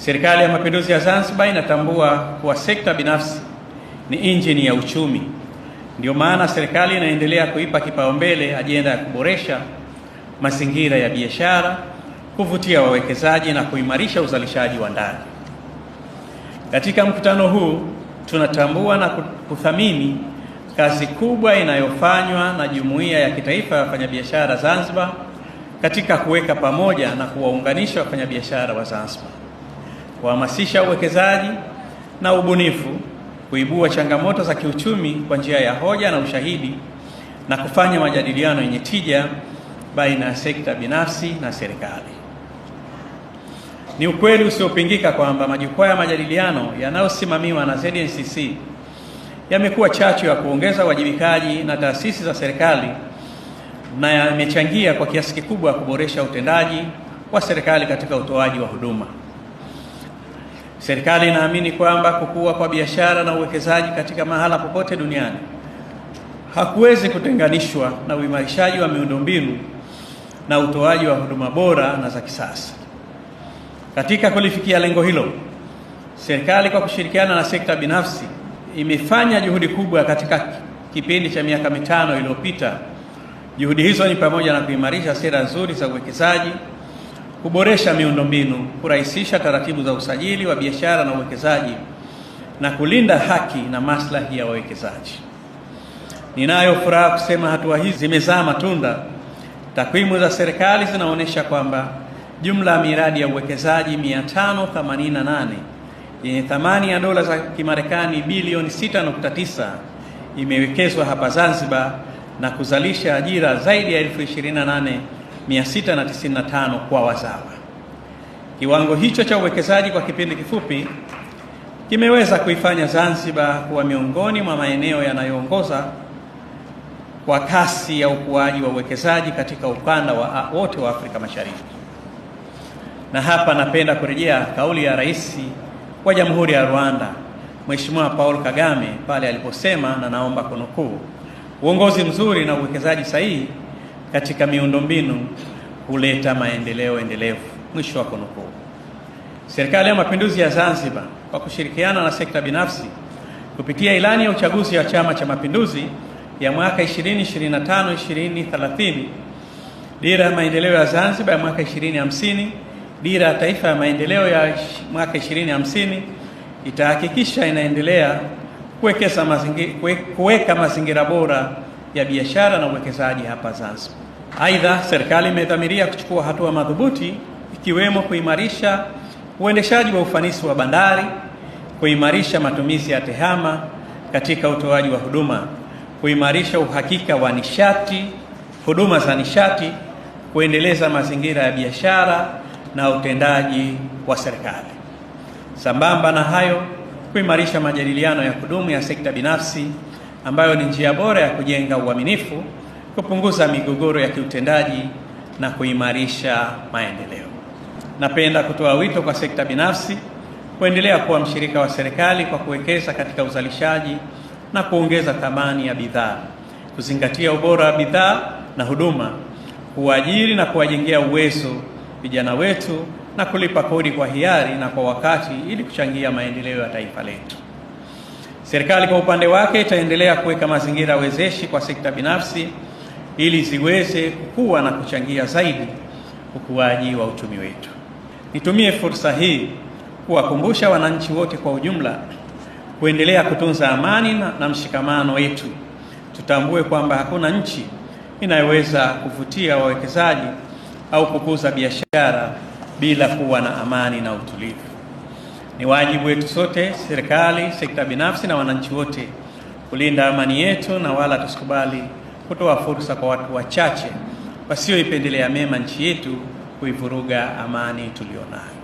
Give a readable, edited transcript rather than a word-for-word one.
Serikali ya Mapinduzi ya Zanzibar inatambua kuwa sekta binafsi ni injini ya uchumi. Ndio maana serikali inaendelea kuipa kipaumbele ajenda ya kuboresha mazingira ya biashara, kuvutia wawekezaji na kuimarisha uzalishaji wa ndani. Katika mkutano huu tunatambua na kuthamini kazi kubwa inayofanywa na Jumuiya ya Kitaifa ya Wafanyabiashara Zanzibar katika kuweka pamoja na kuwaunganisha wafanyabiashara wa Zanzibar, kuhamasisha uwekezaji na ubunifu, kuibua changamoto za kiuchumi kwa njia ya hoja na ushahidi, na kufanya majadiliano yenye tija baina ya sekta binafsi na serikali. Ni ukweli usiopingika kwamba majukwaa ya majadiliano yanayosimamiwa na ZNCC yamekuwa chachu ya kuongeza uwajibikaji na taasisi za serikali na yamechangia kwa kiasi kikubwa kuboresha utendaji wa serikali katika utoaji wa huduma. Serikali inaamini kwamba kukua kwa biashara na uwekezaji katika mahala popote duniani hakuwezi kutenganishwa na uimarishaji wa miundombinu na utoaji wa huduma bora na za kisasa. Katika kulifikia lengo hilo, serikali kwa kushirikiana na sekta binafsi imefanya juhudi kubwa katika kipindi cha miaka mitano iliyopita. Juhudi hizo ni pamoja na kuimarisha sera nzuri za uwekezaji, kuboresha miundombinu, kurahisisha taratibu za usajili wa biashara na uwekezaji, na kulinda haki na maslahi ya wawekezaji. Ninayo furaha kusema hatua hizi zimezaa matunda. Takwimu za serikali zinaonyesha kwamba jumla ya miradi ya uwekezaji 588 yenye thamani ya dola za Kimarekani bilioni 6.9 imewekezwa hapa Zanzibar na kuzalisha ajira zaidi ya 28,695 kwa wazawa. Kiwango hicho cha uwekezaji kwa kipindi kifupi kimeweza kuifanya Zanzibar kuwa miongoni mwa maeneo yanayoongoza kwa kasi ya ukuaji wa uwekezaji katika ukanda wote wa Afrika Mashariki. Na hapa napenda kurejea kauli ya Rais wa Jamhuri ya Rwanda, Mheshimiwa Paul Kagame, pale aliposema, na naomba kunukuu, uongozi mzuri na uwekezaji sahihi katika miundombinu huleta maendeleo endelevu, mwisho wa kunukuu. Serikali ya Mapinduzi ya Zanzibar kwa kushirikiana na sekta binafsi kupitia ilani ya uchaguzi wa Chama cha Mapinduzi ya mwaka 2025-2030, dira ya maendeleo ya Zanzibar ya mwaka 2050, dira ya taifa ya maendeleo ya mwaka 2050 itahakikisha inaendelea kuweka mazingira bora ya biashara na uwekezaji hapa Zanzibar. Aidha, serikali imedhamiria kuchukua hatua madhubuti ikiwemo kuimarisha uendeshaji wa ufanisi wa bandari, kuimarisha matumizi ya tehama katika utoaji wa huduma, kuimarisha uhakika wa nishati, huduma za nishati, kuendeleza mazingira ya biashara na utendaji wa serikali. Sambamba na hayo, kuimarisha majadiliano ya kudumu ya sekta binafsi ambayo ni njia bora ya kujenga uaminifu, kupunguza migogoro ya kiutendaji na kuimarisha maendeleo. Napenda kutoa wito kwa sekta binafsi kuendelea kuwa mshirika wa serikali kwa kuwekeza katika uzalishaji na kuongeza thamani ya bidhaa, kuzingatia ubora wa bidhaa na huduma, kuajiri na kuwajengea uwezo vijana wetu na kulipa kodi kwa hiari na kwa wakati ili kuchangia maendeleo ya taifa letu. Serikali kwa upande wake itaendelea kuweka mazingira wezeshi kwa sekta binafsi ili ziweze kukua na kuchangia zaidi ukuaji wa uchumi wetu. Nitumie fursa hii kuwakumbusha wananchi wote kwa ujumla kuendelea kutunza amani na mshikamano wetu. Tutambue kwamba hakuna nchi inayoweza kuvutia wawekezaji au kukuza biashara bila kuwa na amani na utulivu. Ni wajibu wetu sote, serikali, sekta binafsi na wananchi wote, kulinda amani yetu, na wala tusikubali kutoa fursa kwa watu wachache wasioipendelea mema nchi yetu kuivuruga amani tulionayo.